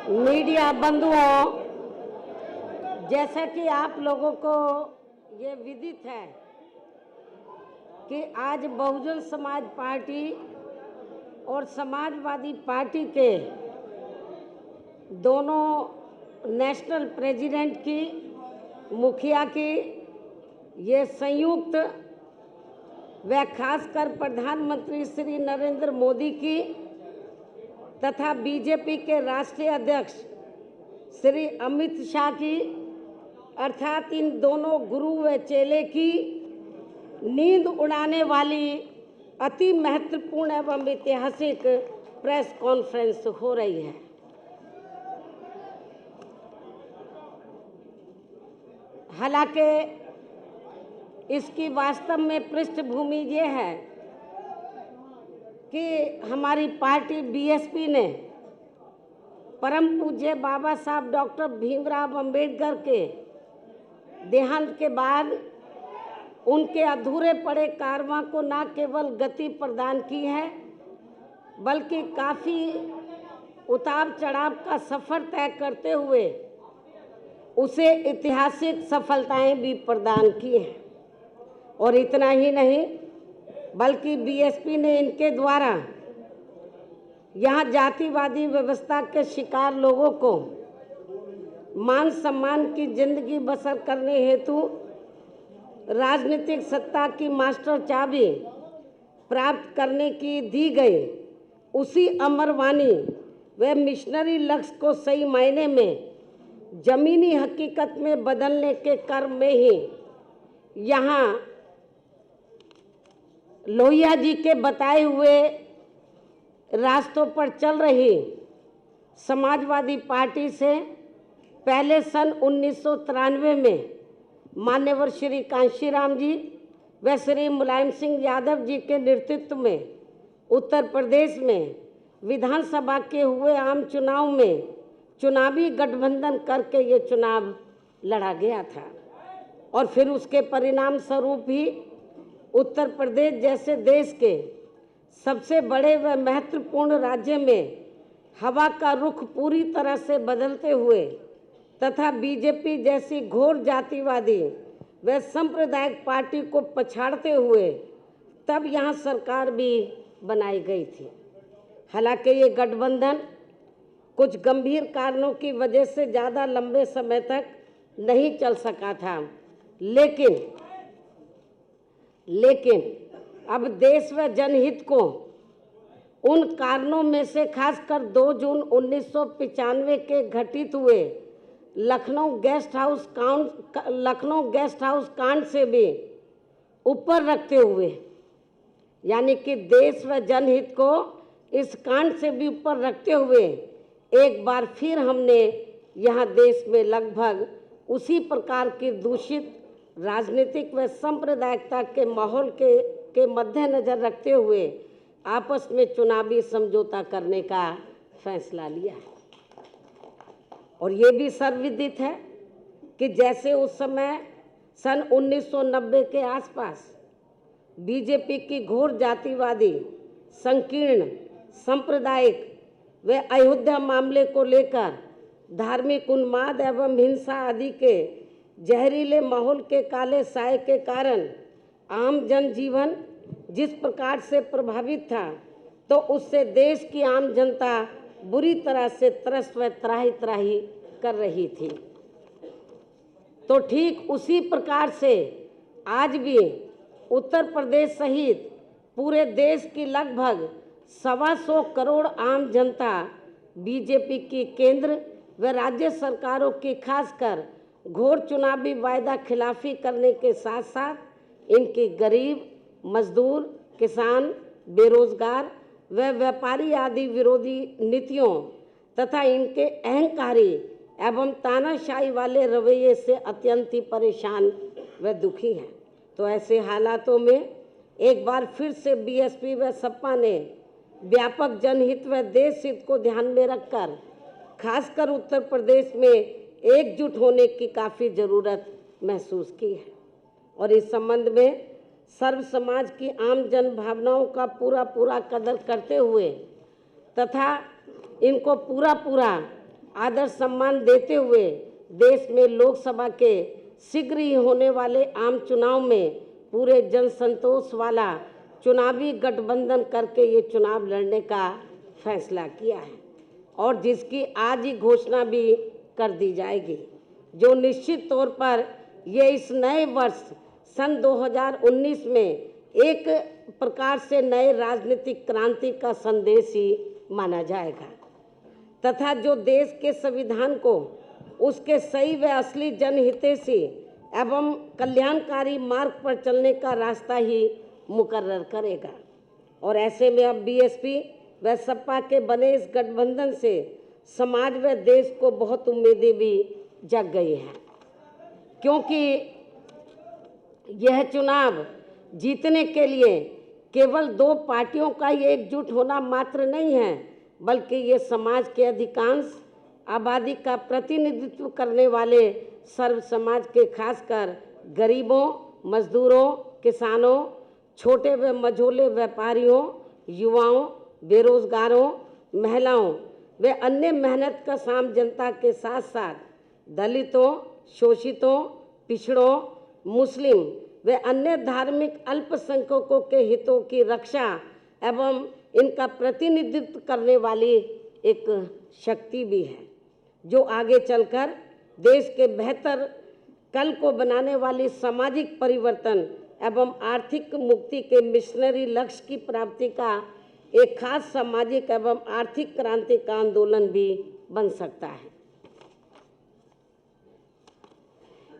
Media बंधुओं, जैसा कि आप लोगों को ये विदित है कि आज बहुजन समाज पार्टी और समाजवादी पार्टी के दोनों नेशनल प्रेसिडेंट की, मुखिया की ये संयुक्त व खासकर प्रधानमंत्री श्री नरेंद्र मोदी की तथा बीजेपी के राष्ट्रीय अध्यक्ष श्री अमित शाह की, अर्थात इन दोनों गुरु व चेले की नींद उड़ाने वाली अति महत्वपूर्ण एवं ऐतिहासिक प्रेस कॉन्फ्रेंस हो रही है। हालांकि इसकी वास्तव में पृष्ठभूमि ये है कि हमारी पार्टी बीएसपी ने परम पूज्य बाबा साहब डॉक्टर भीमराव अंबेडकर के देहांत के बाद उनके अधूरे पड़े कारवां को न केवल गति प्रदान की है, बल्कि काफ़ी उतार चढ़ाव का सफ़र तय करते हुए उसे ऐतिहासिक सफलताएं भी प्रदान की हैं। और इतना ही नहीं, बल्कि बीएसपी ने इनके द्वारा यहाँ जातिवादी व्यवस्था के शिकार लोगों को मान सम्मान की जिंदगी बसर करने हेतु राजनीतिक सत्ता की मास्टर चाबी प्राप्त करने की दी गई उसी अमरवाणी व मिशनरी लक्ष्य को सही मायने में जमीनी हकीकत में बदलने के क्रम में ही यहाँ लोहिया जी के बताए हुए रास्तों पर चल रही समाजवादी पार्टी से पहले सन 1993 में मान्यवर श्री कांशीराम जी व श्री मुलायम सिंह यादव जी के नेतृत्व में उत्तर प्रदेश में विधानसभा के हुए आम चुनाव में चुनावी गठबंधन करके ये चुनाव लड़ा गया था। और फिर उसके परिणाम स्वरूप ही उत्तर प्रदेश जैसे देश के सबसे बड़े व महत्वपूर्ण राज्य में हवा का रुख पूरी तरह से बदलते हुए तथा बीजेपी जैसी घोर जातिवादी व सांप्रदायिक पार्टी को पछाड़ते हुए तब यहाँ सरकार भी बनाई गई थी। हालांकि ये गठबंधन कुछ गंभीर कारणों की वजह से ज़्यादा लंबे समय तक नहीं चल सका था, लेकिन अब देश व जनहित को उन कारणों में से खासकर 2 जून 1995 के घटित हुए लखनऊ गेस्ट हाउस कांड से भी ऊपर रखते हुए, यानी कि देश व जनहित को इस कांड से भी ऊपर रखते हुए एक बार फिर हमने यहाँ देश में लगभग उसी प्रकार की दूषित राजनीतिक व सांप्रदायिकता के माहौल के मद्देनजर रखते हुए आपस में चुनावी समझौता करने का फैसला लिया है। और ये भी सर्वविदित है कि जैसे उस समय सन 1990 के आसपास बीजेपी की घोर जातिवादी, संकीर्ण, सांप्रदायिक व अयोध्या मामले को लेकर धार्मिक उन्माद एवं हिंसा आदि के जहरीले माहौल के काले साए के कारण आम जनजीवन जिस प्रकार से प्रभावित था, तो उससे देश की आम जनता बुरी तरह से त्रस्त व त्राही कर रही थी। तो ठीक उसी प्रकार से आज भी उत्तर प्रदेश सहित पूरे देश की लगभग 125 करोड़ आम जनता बीजेपी की केंद्र व राज्य सरकारों की खासकर घोर चुनावी वायदा खिलाफी करने के साथ साथ इनकी गरीब, मजदूर, किसान, बेरोजगार व व्यापारी आदि विरोधी नीतियों तथा इनके अहंकारी एवं तानाशाही वाले रवैये से अत्यंत ही परेशान व दुखी हैं। तो ऐसे हालातों में एक बार फिर से बीएसपी व सपा ने व्यापक जनहित व देश हित को ध्यान में रखकर खासकर उत्तर प्रदेश में एकजुट होने की काफ़ी ज़रूरत महसूस की है। और इस संबंध में सर्व समाज की आम जन भावनाओं का पूरा कदर करते हुए तथा इनको पूरा आदर सम्मान देते हुए देश में लोकसभा के शीघ्र ही होने वाले आम चुनाव में पूरे जन संतोष वाला चुनावी गठबंधन करके ये चुनाव लड़ने का फैसला किया है और जिसकी आज ही घोषणा भी कर दी जाएगी, जो निश्चित तौर पर ये इस नए वर्ष सन 2019 में एक प्रकार से नए राजनीतिक क्रांति का संदेश ही माना जाएगा तथा जो देश के संविधान को उसके सही व असली जनहितैषी एवं कल्याणकारी मार्ग पर चलने का रास्ता ही मुकर्रर करेगा। और ऐसे में अब बीएसपी व सपा के बने इस गठबंधन से समाज व देश को बहुत उम्मीदें भी जग गई हैं, क्योंकि यह चुनाव जीतने के लिए केवल दो पार्टियों का ये एकजुट होना मात्र नहीं है, बल्कि ये समाज के अधिकांश आबादी का प्रतिनिधित्व करने वाले सर्व समाज के खासकर गरीबों, मजदूरों, किसानों, छोटे व मझोले व्यापारियों, युवाओं, बेरोजगारों, महिलाओं व अन्य मेहनत का आम जनता के साथ साथ दलितों, शोषितों, पिछड़ों, मुस्लिम व अन्य धार्मिक अल्पसंख्यकों के हितों की रक्षा एवं इनका प्रतिनिधित्व करने वाली एक शक्ति भी है, जो आगे चलकर देश के बेहतर कल को बनाने वाली सामाजिक परिवर्तन एवं आर्थिक मुक्ति के मिशनरी लक्ष्य की प्राप्ति का एक खास सामाजिक एवं आर्थिक क्रांति का आंदोलन भी बन सकता है।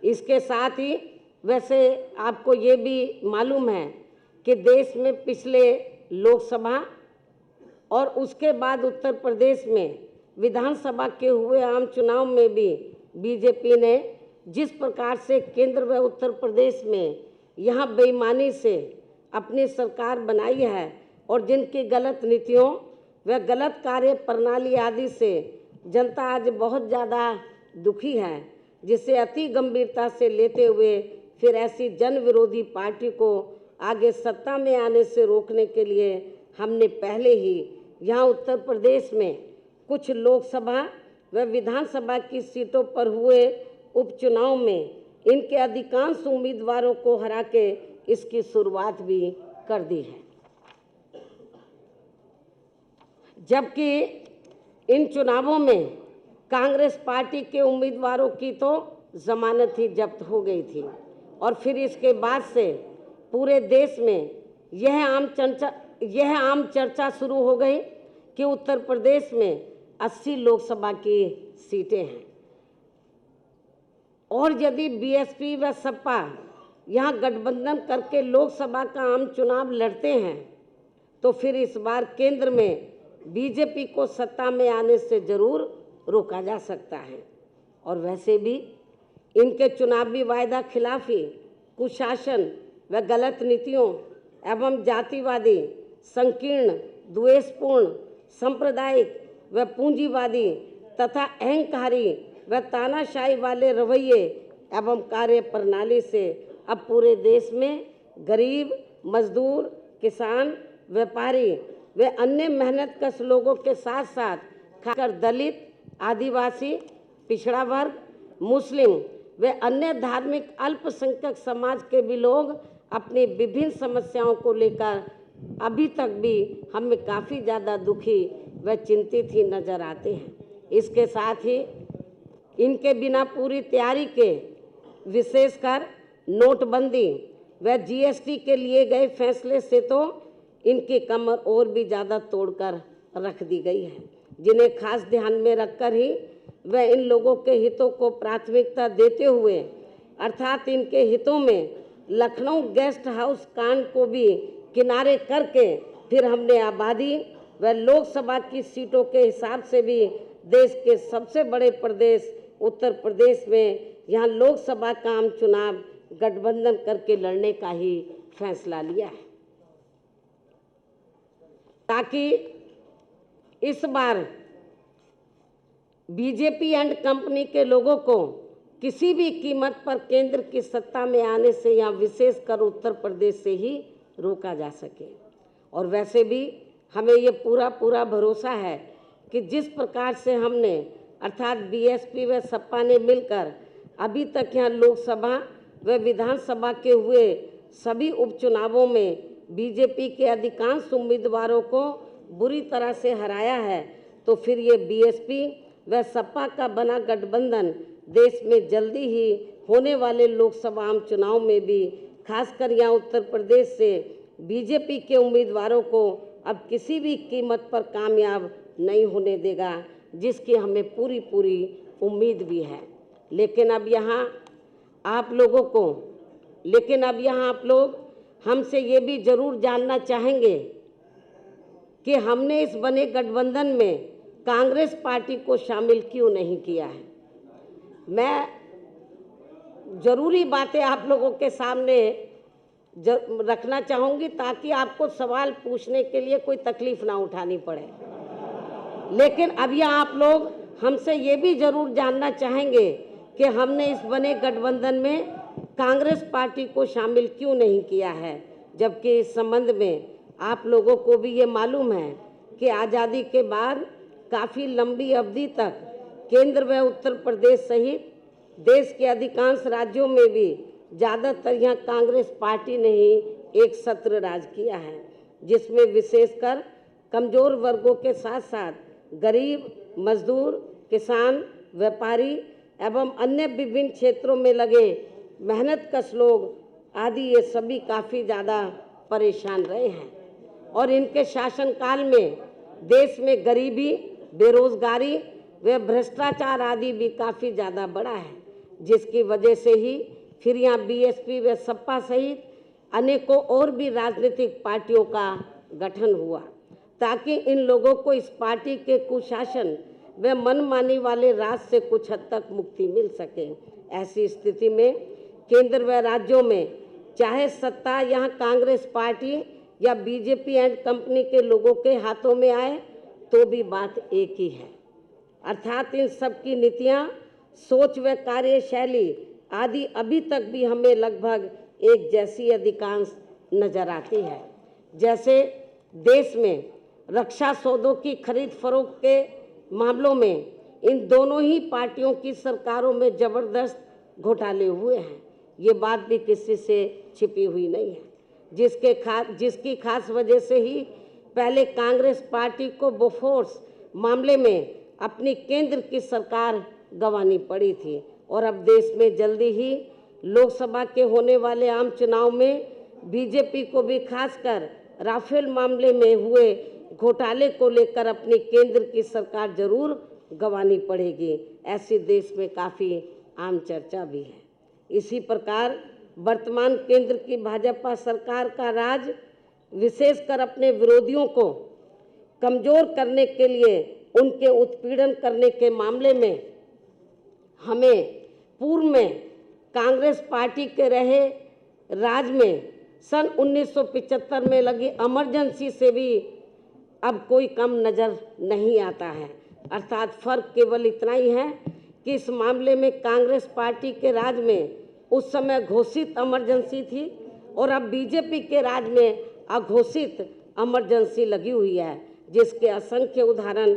इसके साथ ही वैसे आपको ये भी मालूम है कि देश में पिछले लोकसभा और उसके बाद उत्तर प्रदेश में विधानसभा के हुए आम चुनाव में भी बीजेपी ने जिस प्रकार से केंद्र व उत्तर प्रदेश में यहाँ बेईमानी से अपनी सरकार बनाई है और जिनकी गलत नीतियों व गलत कार्य प्रणाली आदि से जनता आज बहुत ज़्यादा दुखी है, जिसे अति गंभीरता से लेते हुए फिर ऐसी जन विरोधी पार्टी को आगे सत्ता में आने से रोकने के लिए हमने पहले ही यहाँ उत्तर प्रदेश में कुछ लोकसभा व विधानसभा की सीटों पर हुए उपचुनाव में इनके अधिकांश उम्मीदवारों को हरा के इसकी शुरुआत भी कर दी है। जबकि इन चुनावों में कांग्रेस पार्टी के उम्मीदवारों की तो जमानत ही जब्त हो गई थी और फिर इसके बाद से पूरे देश में यह आम चर्चा शुरू हो गई कि उत्तर प्रदेश में 80 लोकसभा की सीटें हैं और यदि बीएसपी व सपा यहाँ गठबंधन करके लोकसभा का आम चुनाव लड़ते हैं तो फिर इस बार केंद्र में बीजेपी को सत्ता में आने से जरूर रोका जा सकता है। और वैसे भी इनके चुनावी वायदा खिलाफी, कुशासन व गलत नीतियों एवं जातिवादी, संकीर्ण, द्वेषपूर्ण, सांप्रदायिक व पूंजीवादी तथा अहंकारी व तानाशाही वाले रवैये एवं कार्य प्रणाली से अब पूरे देश में गरीब, मजदूर, किसान, व्यापारी व अन्य मेहनतकश लोगों के साथ साथ खासकर दलित, आदिवासी, पिछड़ा वर्ग, मुस्लिम व अन्य धार्मिक अल्पसंख्यक समाज के भी लोग अपनी विभिन्न समस्याओं को लेकर अभी तक भी हमें काफ़ी ज़्यादा दुखी व चिंतित ही नजर आते हैं। इसके साथ ही इनके बिना पूरी तैयारी के विशेषकर नोटबंदी व जीएसटी के लिए गए फैसले से तो इनकी कमर और भी ज़्यादा तोड़कर रख दी गई है, जिन्हें खास ध्यान में रखकर ही वह इन लोगों के हितों को प्राथमिकता देते हुए अर्थात इनके हितों में लखनऊ गेस्ट हाउस कांड को भी किनारे करके फिर हमने आबादी व लोकसभा की सीटों के हिसाब से भी देश के सबसे बड़े प्रदेश उत्तर प्रदेश में यहाँ लोकसभा का आम चुनाव गठबंधन करके लड़ने का ही फैसला लिया है, ताकि इस बार बीजेपी एंड कंपनी के लोगों को किसी भी कीमत पर केंद्र की सत्ता में आने से या विशेषकर उत्तर प्रदेश से ही रोका जा सके। और वैसे भी हमें ये पूरा भरोसा है कि जिस प्रकार से हमने अर्थात बीएसपी व सपा ने मिलकर अभी तक यहाँ लोकसभा व विधानसभा के हुए सभी उपचुनावों में बीजेपी के अधिकांश उम्मीदवारों को बुरी तरह से हराया है, तो फिर ये बीएसपी व सपा का बना गठबंधन देश में जल्दी ही होने वाले लोकसभा आम चुनाव में भी खासकर यहाँ उत्तर प्रदेश से बीजेपी के उम्मीदवारों को अब किसी भी कीमत पर कामयाब नहीं होने देगा, जिसकी हमें पूरी उम्मीद भी है। लेकिन अब यहाँ आप लोग हमसे ये भी ज़रूर जानना चाहेंगे कि हमने इस बने गठबंधन में कांग्रेस पार्टी को शामिल क्यों नहीं किया है। मैं ज़रूरी बातें आप लोगों के सामने रखना चाहूँगी ताकि आपको सवाल पूछने के लिए कोई तकलीफ ना उठानी पड़े। लेकिन अब यहाँ आप लोग हमसे ये भी ज़रूर जानना चाहेंगे कि हमने इस बने गठबंधन में कांग्रेस पार्टी को शामिल क्यों नहीं किया है, जबकि इस संबंध में आप लोगों को भी ये मालूम है कि आज़ादी के बाद काफ़ी लंबी अवधि तक केंद्र व उत्तर प्रदेश सहित देश के अधिकांश राज्यों में भी ज़्यादातर यहाँ कांग्रेस पार्टी ने ही एक सत्र राज किया है, जिसमें विशेषकर कमज़ोर वर्गों के साथ साथ गरीब, मजदूर, किसान, व्यापारी एवं अन्य विभिन्न क्षेत्रों में लगे मेहनतकश लोग आदि ये सभी काफ़ी ज़्यादा परेशान रहे हैं। और इनके शासनकाल में देश में गरीबी, बेरोजगारी व भ्रष्टाचार आदि भी काफ़ी ज़्यादा बढ़ा है, जिसकी वजह से ही फिर यहाँ बीएसपी व सपा सहित अनेकों और भी राजनीतिक पार्टियों का गठन हुआ, ताकि इन लोगों को इस पार्टी के कुशासन व मनमानी वाले राज से कुछ हद तक मुक्ति मिल सके। ऐसी स्थिति में केंद्र व राज्यों में चाहे सत्ता यहाँ कांग्रेस पार्टी या बीजेपी एंड कंपनी के लोगों के हाथों में आए, तो भी बात एक ही है। अर्थात इन सब की नीतियाँ, सोच व कार्यशैली आदि अभी तक भी हमें लगभग एक जैसी अधिकांश नजर आती है। जैसे देश में रक्षा सौदों की खरीद फरोख्त के मामलों में इन दोनों ही पार्टियों की सरकारों में ज़बरदस्त घोटाले हुए हैं। ये बात भी किसी से छिपी हुई नहीं है, जिसकी खास वजह से ही पहले कांग्रेस पार्टी को बोफोर्स मामले में अपनी केंद्र की सरकार गंवानी पड़ी थी, और अब देश में जल्दी ही लोकसभा के होने वाले आम चुनाव में बीजेपी को भी खासकर राफेल मामले में हुए घोटाले को लेकर अपनी केंद्र की सरकार जरूर गंवानी पड़ेगी। ऐसी देश में काफ़ी आम चर्चा भी है। इसी प्रकार वर्तमान केंद्र की भाजपा सरकार का राज विशेषकर अपने विरोधियों को कमज़ोर करने के लिए उनके उत्पीड़न करने के मामले में हमें पूर्व में कांग्रेस पार्टी के रहे राज में सन 1975 में लगी इमरजेंसी से भी अब कोई कम नज़र नहीं आता है। अर्थात फ़र्क केवल इतना ही है कि इस मामले में कांग्रेस पार्टी के राज में उस समय घोषित इमरजेंसी थी और अब बीजेपी के राज में अघोषित इमरजेंसी लगी हुई है, जिसके असंख्य उदाहरण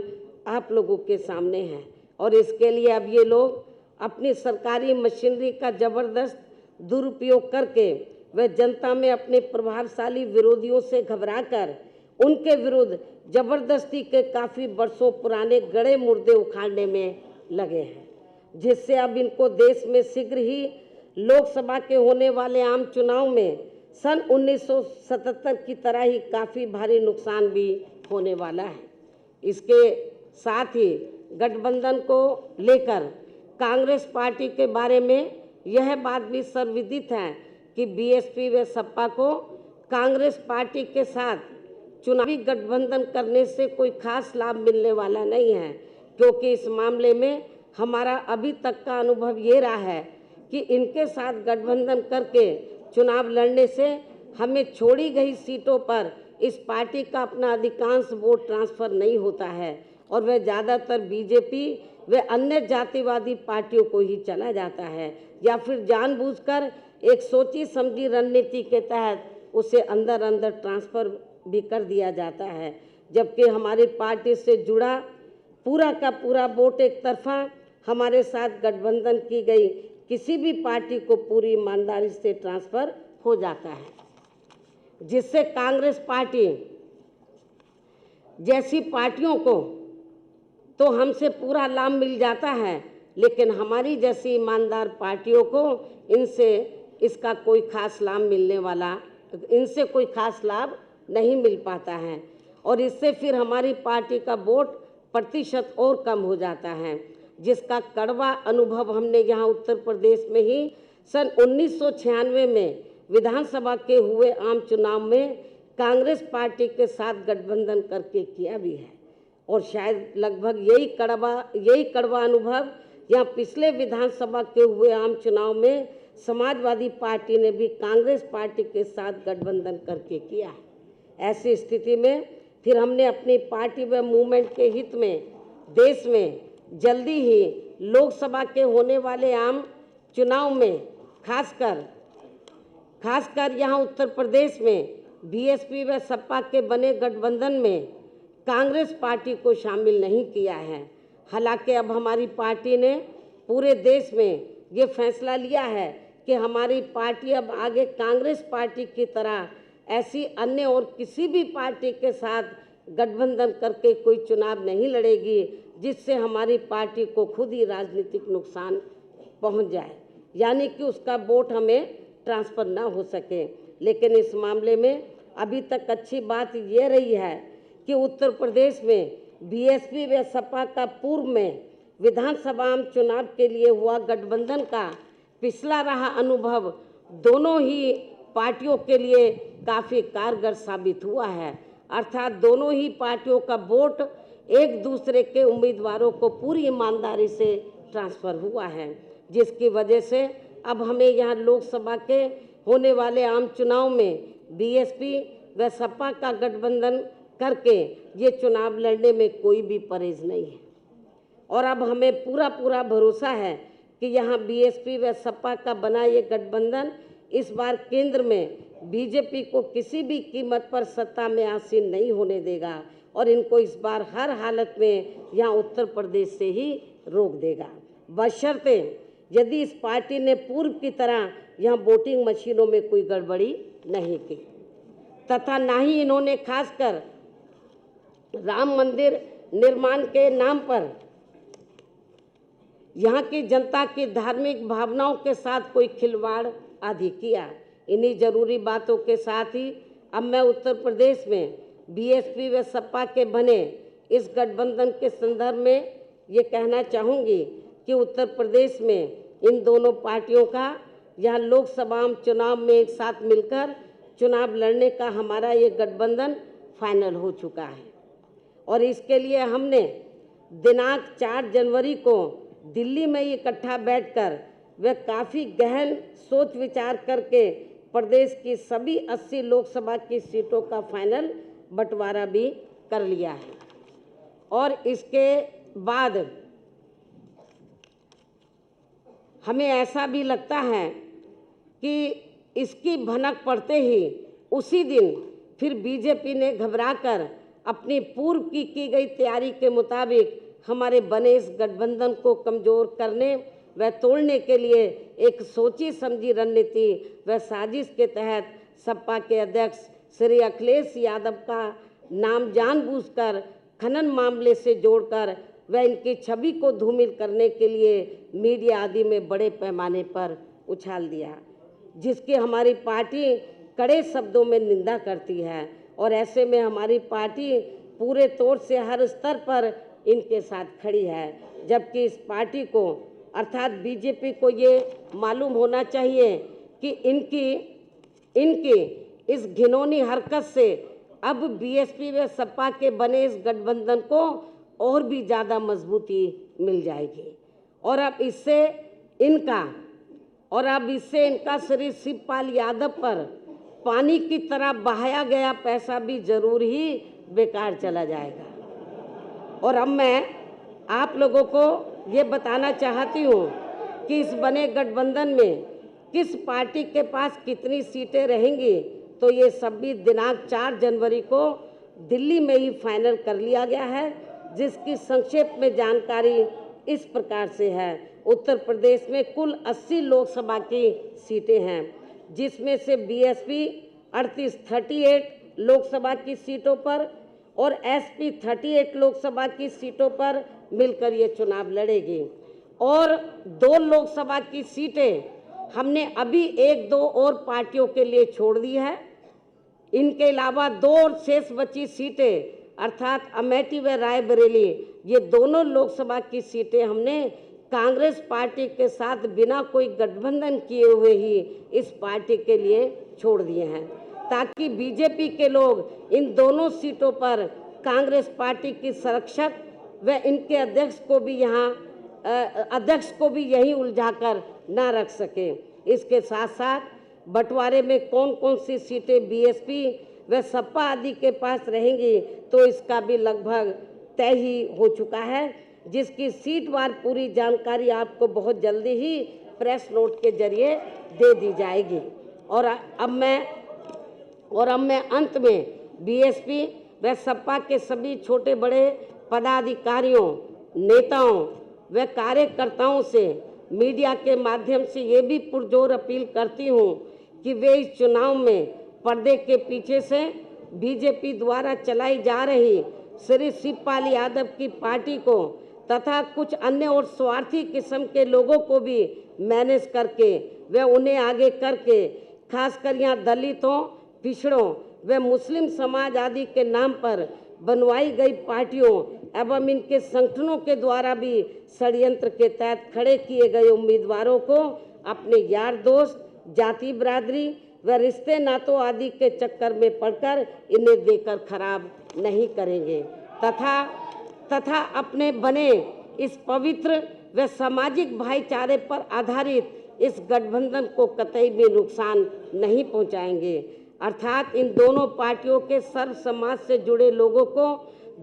आप लोगों के सामने हैं। और इसके लिए अब ये लोग अपनी सरकारी मशीनरी का ज़बरदस्त दुरुपयोग करके वे जनता में अपने प्रभावशाली विरोधियों से घबराकर उनके विरुद्ध जबरदस्ती के काफ़ी वर्षों पुराने गड़े मुर्दे उखाड़ने में लगे हैं, जिससे अब इनको देश में शीघ्र ही लोकसभा के होने वाले आम चुनाव में सन 1977 की तरह ही काफ़ी भारी नुकसान भी होने वाला है। इसके साथ ही गठबंधन को लेकर कांग्रेस पार्टी के बारे में यह बात भी सर्वविदित है कि बीएसपी व सपा को कांग्रेस पार्टी के साथ चुनावी गठबंधन करने से कोई खास लाभ मिलने वाला नहीं है, क्योंकि इस मामले में हमारा अभी तक का अनुभव ये रहा है कि इनके साथ गठबंधन करके चुनाव लड़ने से हमें छोड़ी गई सीटों पर इस पार्टी का अपना अधिकांश वोट ट्रांसफ़र नहीं होता है और वह ज़्यादातर बीजेपी व अन्य जातिवादी पार्टियों को ही चला जाता है, या फिर जानबूझकर एक सोची समझी रणनीति के तहत उसे अंदर ट्रांसफ़र भी कर दिया जाता है। जबकि हमारी पार्टी से जुड़ा पूरा का पूरा वोट एक तरफा हमारे साथ गठबंधन की गई किसी भी पार्टी को पूरी ईमानदारी से ट्रांसफ़र हो जाता है, जिससे कांग्रेस पार्टी जैसी पार्टियों को तो हमसे पूरा लाभ मिल जाता है, लेकिन हमारी जैसी ईमानदार पार्टियों को इनसे इसका कोई खास लाभ इनसे कोई खास लाभ नहीं मिल पाता है और इससे फिर हमारी पार्टी का वोट प्रतिशत और कम हो जाता है, जिसका कड़वा अनुभव हमने यहाँ उत्तर प्रदेश में ही सन 1996 में विधानसभा के हुए आम चुनाव में कांग्रेस पार्टी के साथ गठबंधन करके किया भी है। और शायद लगभग यही कड़वा अनुभव यहाँ पिछले विधानसभा के हुए आम चुनाव में समाजवादी पार्टी ने भी कांग्रेस पार्टी के साथ गठबंधन करके किया है। ऐसी स्थिति में फिर हमने अपनी पार्टी व मूवमेंट के हित में देश में जल्दी ही लोकसभा के होने वाले आम चुनाव में खासकर यहाँ उत्तर प्रदेश में बीएसपी व सपा के बने गठबंधन में कांग्रेस पार्टी को शामिल नहीं किया है। हालांकि अब हमारी पार्टी ने पूरे देश में ये फैसला लिया है कि हमारी पार्टी अब आगे कांग्रेस पार्टी की तरह ऐसी अन्य और किसी भी पार्टी के साथ गठबंधन करके कोई चुनाव नहीं लड़ेगी, जिससे हमारी पार्टी को खुद ही राजनीतिक नुकसान पहुंच जाए, यानी कि उसका वोट हमें ट्रांसफ़र ना हो सके। लेकिन इस मामले में अभी तक अच्छी बात ये रही है कि उत्तर प्रदेश में बीएसपी व सपा का पूर्व में विधानसभा चुनाव के लिए हुआ गठबंधन का पिछला रहा अनुभव दोनों ही पार्टियों के लिए काफ़ी कारगर साबित हुआ है। अर्थात दोनों ही पार्टियों का वोट एक दूसरे के उम्मीदवारों को पूरी ईमानदारी से ट्रांसफ़र हुआ है, जिसकी वजह से अब हमें यहाँ लोकसभा के होने वाले आम चुनाव में बीएसपी व सपा का गठबंधन करके ये चुनाव लड़ने में कोई भी परहेज नहीं है। और अब हमें पूरा भरोसा है कि यहाँ बीएसपी व सपा का बना ये गठबंधन इस बार केंद्र में बीजेपी को किसी भी कीमत पर सत्ता में आसीन नहीं होने देगा और इनको इस बार हर हालत में यहाँ उत्तर प्रदेश से ही रोक देगा, बशर्ते यदि इस पार्टी ने पूर्व की तरह यहाँ वोटिंग मशीनों में कोई गड़बड़ी नहीं की तथा ना ही इन्होंने खासकर राम मंदिर निर्माण के नाम पर यहाँ की जनता की धार्मिक भावनाओं के साथ कोई खिलवाड़ आदि किया। इन्हीं जरूरी बातों के साथ ही अब मैं उत्तर प्रदेश में बीएसपी व सपा के बने इस गठबंधन के संदर्भ में ये कहना चाहूँगी कि उत्तर प्रदेश में इन दोनों पार्टियों का यहाँ लोकसभा चुनाव में एक साथ मिलकर चुनाव लड़ने का हमारा ये गठबंधन फाइनल हो चुका है और इसके लिए हमने दिनांक 4 जनवरी को दिल्ली में इकट्ठा बैठकर वे काफ़ी गहन सोच विचार करके प्रदेश की सभी 80 लोकसभा की सीटों का फाइनल बंटवारा भी कर लिया है। और इसके बाद हमें ऐसा भी लगता है कि इसकी भनक पड़ते ही उसी दिन फिर बीजेपी ने घबराकर अपनी पूर्व की गई तैयारी के मुताबिक हमारे बने इस गठबंधन को कमज़ोर करने व तोड़ने के लिए एक सोची समझी रणनीति व साजिश के तहत सपा के अध्यक्ष श्री अखिलेश यादव का नाम जानबूझकर खनन मामले से जोड़कर व इनकी छवि को धूमिल करने के लिए मीडिया आदि में बड़े पैमाने पर उछाल दिया, जिसकी हमारी पार्टी कड़े शब्दों में निंदा करती है। और ऐसे में हमारी पार्टी पूरे तौर से हर स्तर पर इनके साथ खड़ी है, जबकि इस पार्टी को अर्थात बीजेपी को ये मालूम होना चाहिए कि इनकी इस घिनौनी हरकत से अब बीएसपी व सपा के बने इस गठबंधन को और भी ज़्यादा मजबूती मिल जाएगी और अब इससे इनका श्री शिवपाल यादव पर पानी की तरह बहाया गया पैसा भी जरूर ही बेकार चला जाएगा। और अब मैं आप लोगों को ये बताना चाहती हूँ कि इस बने गठबंधन में किस पार्टी के पास कितनी सीटें रहेंगी, तो ये सभी दिनांक 4 जनवरी को दिल्ली में ही फाइनल कर लिया गया है जिसकी संक्षेप में जानकारी इस प्रकार से है। उत्तर प्रदेश में कुल 80 लोकसभा की सीटें हैं, जिसमें से बीएसपी 38 लोकसभा की सीटों पर और एसपी 38 लोकसभा की सीटों पर मिलकर ये चुनाव लड़ेगी। और 2 लोकसभा की सीटें हमने अभी 1-2 और पार्टियों के लिए छोड़ दी है। इनके अलावा 2 और शेष बची सीटें अर्थात अमेठी व रायबरेली, ये दोनों लोकसभा की सीटें हमने कांग्रेस पार्टी के साथ बिना कोई गठबंधन किए हुए ही इस पार्टी के लिए छोड़ दिए हैं, ताकि बीजेपी के लोग इन दोनों सीटों पर कांग्रेस पार्टी की संरक्षक व इनके अध्यक्ष को भी यही उलझाकर न रख सके। इसके साथ साथ बंटवारे में कौन कौन सी सीटें बीएसपी व सपा आदि के पास रहेंगी, तो इसका भी लगभग तय ही हो चुका है, जिसकी सीटवार पूरी जानकारी आपको बहुत जल्दी ही प्रेस नोट के जरिए दे दी जाएगी। और अब मैं अंत में बीएसपी व सपा के सभी छोटे बड़े पदाधिकारियों, नेताओं व कार्यकर्ताओं से मीडिया के माध्यम से ये भी पुरजोर अपील करती हूँ कि वे इस चुनाव में पर्दे के पीछे से बीजेपी द्वारा चलाई जा रही श्री शिवपाल यादव की पार्टी को तथा कुछ अन्य और स्वार्थी किस्म के लोगों को भी मैनेज करके व उन्हें आगे करके खासकर यहाँ दलितों, पिछड़ों व मुस्लिम समाज आदि के नाम पर बनवाई गई पार्टियों एवं इनके संगठनों के द्वारा भी षड्यंत्र के तहत खड़े किए गए उम्मीदवारों को अपने यार दोस्त, जाति बिरादरी व रिश्ते नातों आदि के चक्कर में पड़कर इन्हें देकर खराब नहीं करेंगे तथा अपने बने इस पवित्र व सामाजिक भाईचारे पर आधारित इस गठबंधन को कतई भी नुकसान नहीं पहुंचाएंगे। अर्थात इन दोनों पार्टियों के सर्व समाज से जुड़े लोगों को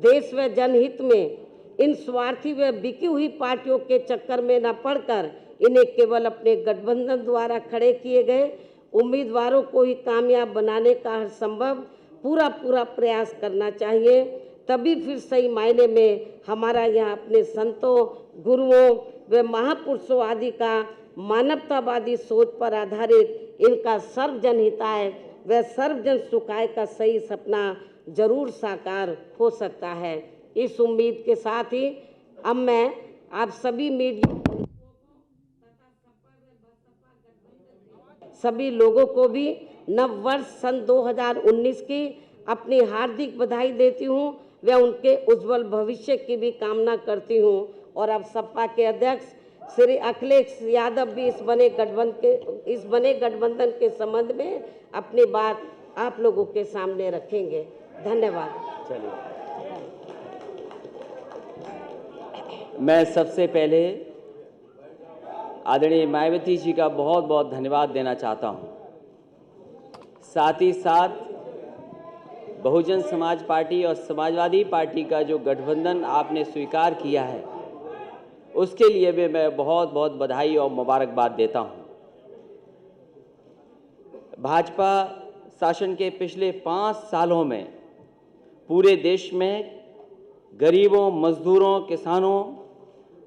देश व जनहित में इन स्वार्थी व बिकी हुई पार्टियों के चक्कर में न पड़कर इन्हें केवल अपने गठबंधन द्वारा खड़े किए गए उम्मीदवारों को ही कामयाब बनाने का हर संभव पूरा प्रयास करना चाहिए। तभी फिर सही मायने में हमारा यहाँ अपने संतों, गुरुओं व महापुरुषों आदि का मानवतावादी सोच पर आधारित इनका सर्वजन हिताय व सर्वजन सुखाय का सही सपना जरूर साकार हो सकता है। इस उम्मीद के साथ ही अब मैं आप सभी मीडिया सभी लोगों को भी नव वर्ष सन 2019 की अपनी हार्दिक बधाई देती हूँ व उनके उज्जवल भविष्य की भी कामना करती हूँ। और अब सपा के अध्यक्ष श्री अखिलेश यादव भी इस बने गठबंधन के संबंध में अपनी बात आप लोगों के सामने रखेंगे। धन्यवाद। चलिए, मैं सबसे पहले आदरणीय मायावती जी का बहुत बहुत धन्यवाद देना चाहता हूं। साथ ही साथ बहुजन समाज पार्टी और समाजवादी पार्टी का जो गठबंधन आपने स्वीकार किया है, उसके लिए भी मैं बहुत बहुत बधाई और मुबारकबाद देता हूं। भाजपा शासन के पिछले 5 सालों में पूरे देश में गरीबों, मजदूरों, किसानों,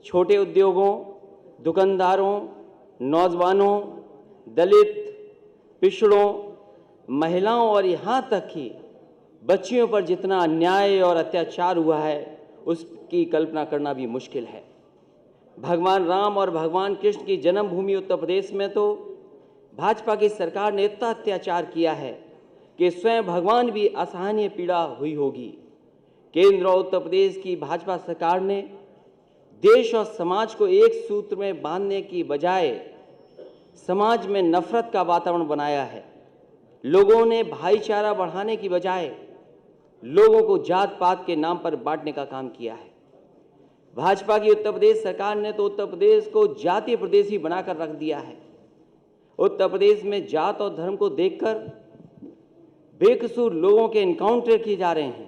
छोटे उद्योगों, दुकानदारों, नौजवानों, दलित, पिछड़ों, महिलाओं और यहाँ तक कि बच्चियों पर जितना अन्याय और अत्याचार हुआ है, उसकी कल्पना करना भी मुश्किल है। भगवान राम और भगवान कृष्ण की जन्मभूमि उत्तर प्रदेश में तो भाजपा की सरकार ने इतना अत्याचार किया है कि स्वयं भगवान भी असहनीय पीड़ा हुई होगी। केंद्र और उत्तर प्रदेश की भाजपा सरकार ने देश और समाज को एक सूत्र में बांधने की बजाय समाज में नफरत का वातावरण बनाया है। लोगों ने भाईचारा बढ़ाने की बजाय लोगों को जात पात के नाम पर बांटने का काम किया है। भाजपा की उत्तर प्रदेश सरकार ने तो उत्तर प्रदेश को जातीय प्रदेश ही बनाकर रख दिया है। उत्तर प्रदेश में जात और धर्म को देखकर बेकसूर लोगों के एनकाउंटर किए जा रहे हैं।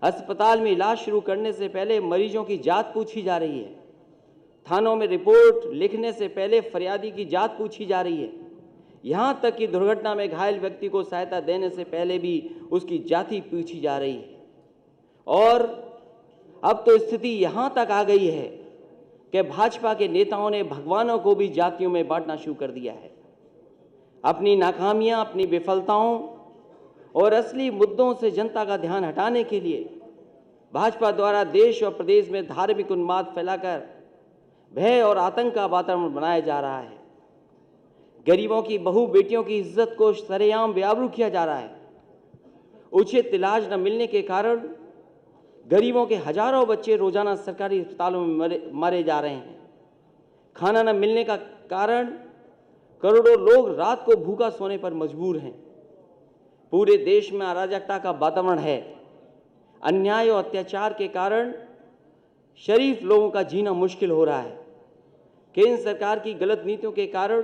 अस्पताल में इलाज शुरू करने से पहले मरीजों की जात पूछी जा रही है। थानों में रिपोर्ट लिखने से पहले फरियादी की जात पूछी जा रही है। यहाँ तक कि दुर्घटना में घायल व्यक्ति को सहायता देने से पहले भी उसकी जाति पूछी जा रही है। और अब तो स्थिति यहां तक आ गई है कि भाजपा के नेताओं ने भगवानों को भी जातियों में बांटना शुरू कर दिया है। अपनी नाकामियां, अपनी विफलताओं और असली मुद्दों से जनता का ध्यान हटाने के लिए भाजपा द्वारा देश और प्रदेश में धार्मिक उन्माद फैलाकर भय और आतंक का वातावरण बनाया जा रहा है। गरीबों की बहू बेटियों की इज्जत को सरेआम बेआबरू किया जा रहा है। उचित इलाज न मिलने के कारण गरीबों के हजारों बच्चे रोजाना सरकारी अस्पतालों में मारे जा रहे हैं। खाना न मिलने का कारण करोड़ों लोग रात को भूखा सोने पर मजबूर हैं। पूरे देश में अराजकता का वातावरण है। अन्याय और अत्याचार के कारण शरीफ लोगों का जीना मुश्किल हो रहा है। केंद्र सरकार की गलत नीतियों के कारण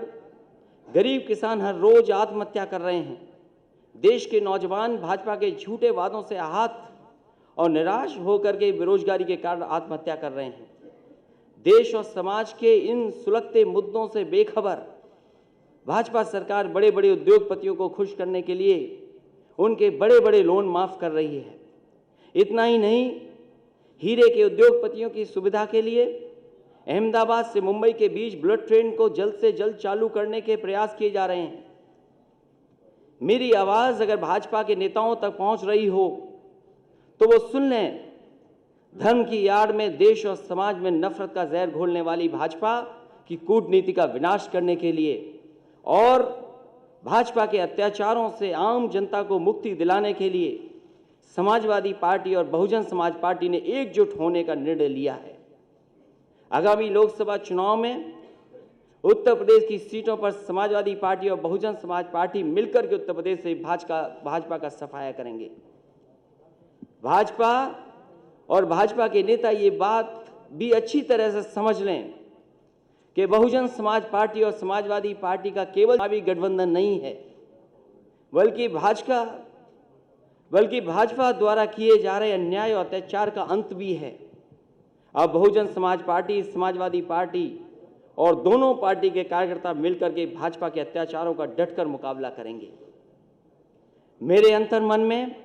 गरीब किसान हर रोज आत्महत्या कर रहे हैं। देश के नौजवान भाजपा के झूठे वादों से आहत और निराश होकर के बेरोजगारी के कारण आत्महत्या कर रहे हैं। देश और समाज के इन सुलगते मुद्दों से बेखबर भाजपा सरकार बड़े बड़े उद्योगपतियों को खुश करने के लिए उनके बड़े बड़े लोन माफ कर रही है। इतना ही नहीं, हीरे के उद्योगपतियों की सुविधा के लिए अहमदाबाद से मुंबई के बीच बुलेट ट्रेन को जल्द से जल्द चालू करने के प्रयास किए जा रहे हैं। मेरी आवाज अगर भाजपा के नेताओं तक पहुंच रही हो तो वो सुन लें। धर्म की आड़ में देश और समाज में नफरत का जहर घोलने वाली भाजपा की कूटनीति का विनाश करने के लिए और भाजपा के अत्याचारों से आम जनता को मुक्ति दिलाने के लिए समाजवादी पार्टी और बहुजन समाज पार्टी ने एकजुट होने का निर्णय लिया है। आगामी लोकसभा चुनाव में उत्तर प्रदेश की सीटों पर समाजवादी पार्टी और बहुजन समाज पार्टी मिलकर के उत्तर प्रदेश से भाजपा का सफाया करेंगे। भाजपा और भाजपा के नेता ये बात भी अच्छी तरह से समझ लें कि बहुजन समाज पार्टी और समाजवादी पार्टी का केवल चुनावी गठबंधन नहीं है, बल्कि भाजपा द्वारा किए जा रहे अन्याय और अत्याचार का अंत भी है। अब बहुजन समाज पार्टी, समाजवादी पार्टी और दोनों पार्टी के कार्यकर्ता मिलकर के भाजपा के अत्याचारों का डटकर मुकाबला करेंगे। मेरे अंतर्मन में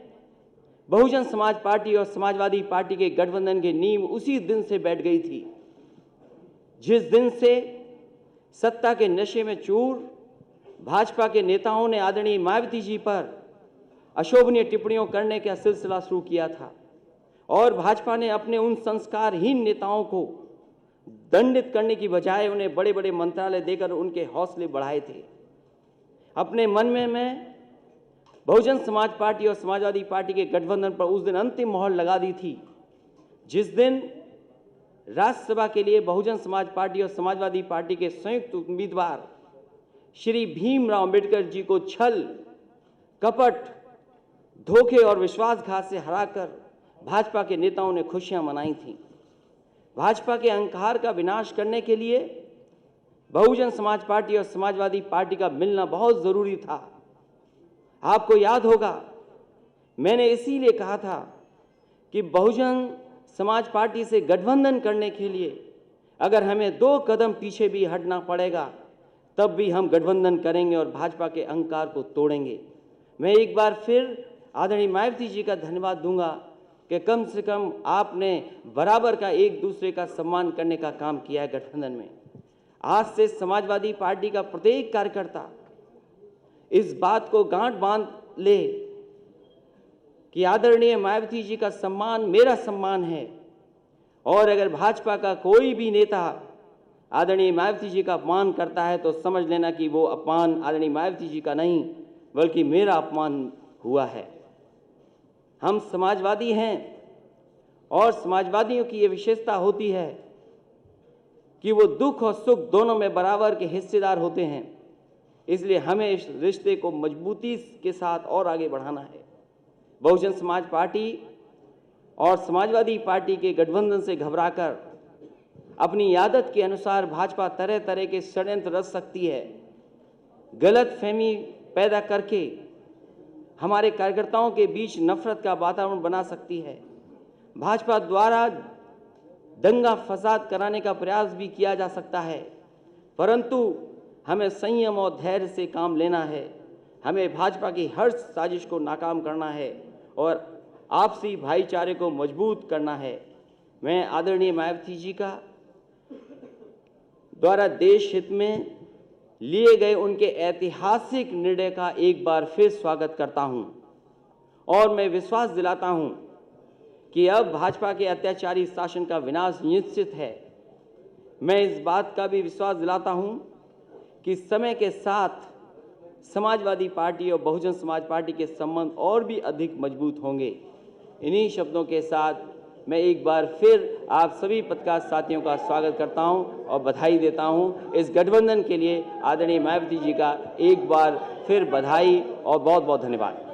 बहुजन समाज पार्टी और समाजवादी पार्टी के गठबंधन की नींव उसी दिन से बैठ गई थी जिस दिन से सत्ता के नशे में चूर भाजपा के नेताओं ने आदरणीय मायावती जी पर अशोभनीय टिप्पणियों करने का सिलसिला शुरू किया था और भाजपा ने अपने उन संस्कारहीन नेताओं को दंडित करने की बजाय उन्हें बड़े बड़े मंत्रालय देकर उनके हौसले बढ़ाए थे। अपने मन में मैं बहुजन समाज पार्टी और समाजवादी पार्टी के गठबंधन पर उस दिन अंतिम मोहर लगा दी थी जिस दिन राज्यसभा के लिए बहुजन समाज पार्टी और समाजवादी पार्टी के संयुक्त उम्मीदवार श्री भीमराव अंबेडकर जी को छल, कपट, धोखे और विश्वासघात से हराकर भाजपा के नेताओं ने खुशियां मनाई थीं। भाजपा के अहंकार का विनाश करने के लिए बहुजन समाज पार्टी और समाजवादी पार्टी का मिलना बहुत जरूरी था। आपको याद होगा, मैंने इसीलिए कहा था कि बहुजन समाज पार्टी से गठबंधन करने के लिए अगर हमें 2 कदम पीछे भी हटना पड़ेगा तब भी हम गठबंधन करेंगे और भाजपा के अहंकार को तोड़ेंगे। मैं एक बार फिर आदरणीय मायावती जी का धन्यवाद दूंगा कि कम से कम आपने बराबर का एक दूसरे का सम्मान करने का काम किया है गठबंधन में। आज से समाजवादी पार्टी का प्रत्येक कार्यकर्ता इस बात को गांठ बांध ले कि आदरणीय मायावती जी का सम्मान मेरा सम्मान है और अगर भाजपा का कोई भी नेता आदरणीय मायावती जी का अपमान करता है तो समझ लेना कि वो अपमान आदरणीय मायावती जी का नहीं बल्कि मेरा अपमान हुआ है। हम समाजवादी हैं और समाजवादियों की ये विशेषता होती है कि वो दुख और सुख दोनों में बराबर के हिस्सेदार होते हैं। इसलिए हमें इस रिश्ते को मजबूती के साथ और आगे बढ़ाना है। बहुजन समाज पार्टी और समाजवादी पार्टी के गठबंधन से घबराकर अपनी आदत के अनुसार भाजपा तरह तरह के षड्यंत्र रच सकती है, गलत फहमी पैदा करके हमारे कार्यकर्ताओं के बीच नफरत का वातावरण बना सकती है। भाजपा द्वारा दंगा फसाद कराने का प्रयास भी किया जा सकता है, परंतु हमें संयम और धैर्य से काम लेना है। हमें भाजपा की हर साजिश को नाकाम करना है और आपसी भाईचारे को मजबूत करना है। मैं आदरणीय मायावती जी का द्वारा देश हित में लिए गए उनके ऐतिहासिक निर्णय का एक बार फिर स्वागत करता हूं और मैं विश्वास दिलाता हूं कि अब भाजपा के अत्याचारी शासन का विनाश निश्चित है। मैं इस बात का भी विश्वास दिलाता हूं कि समय के साथ समाजवादी पार्टी और बहुजन समाज पार्टी के संबंध और भी अधिक मजबूत होंगे। इन्हीं शब्दों के साथ मैं एक बार फिर आप सभी पत्रकार साथियों का स्वागत करता हूं और बधाई देता हूं। इस गठबंधन के लिए आदरणीय मायावती जी का एक बार फिर बधाई और बहुत बहुत धन्यवाद।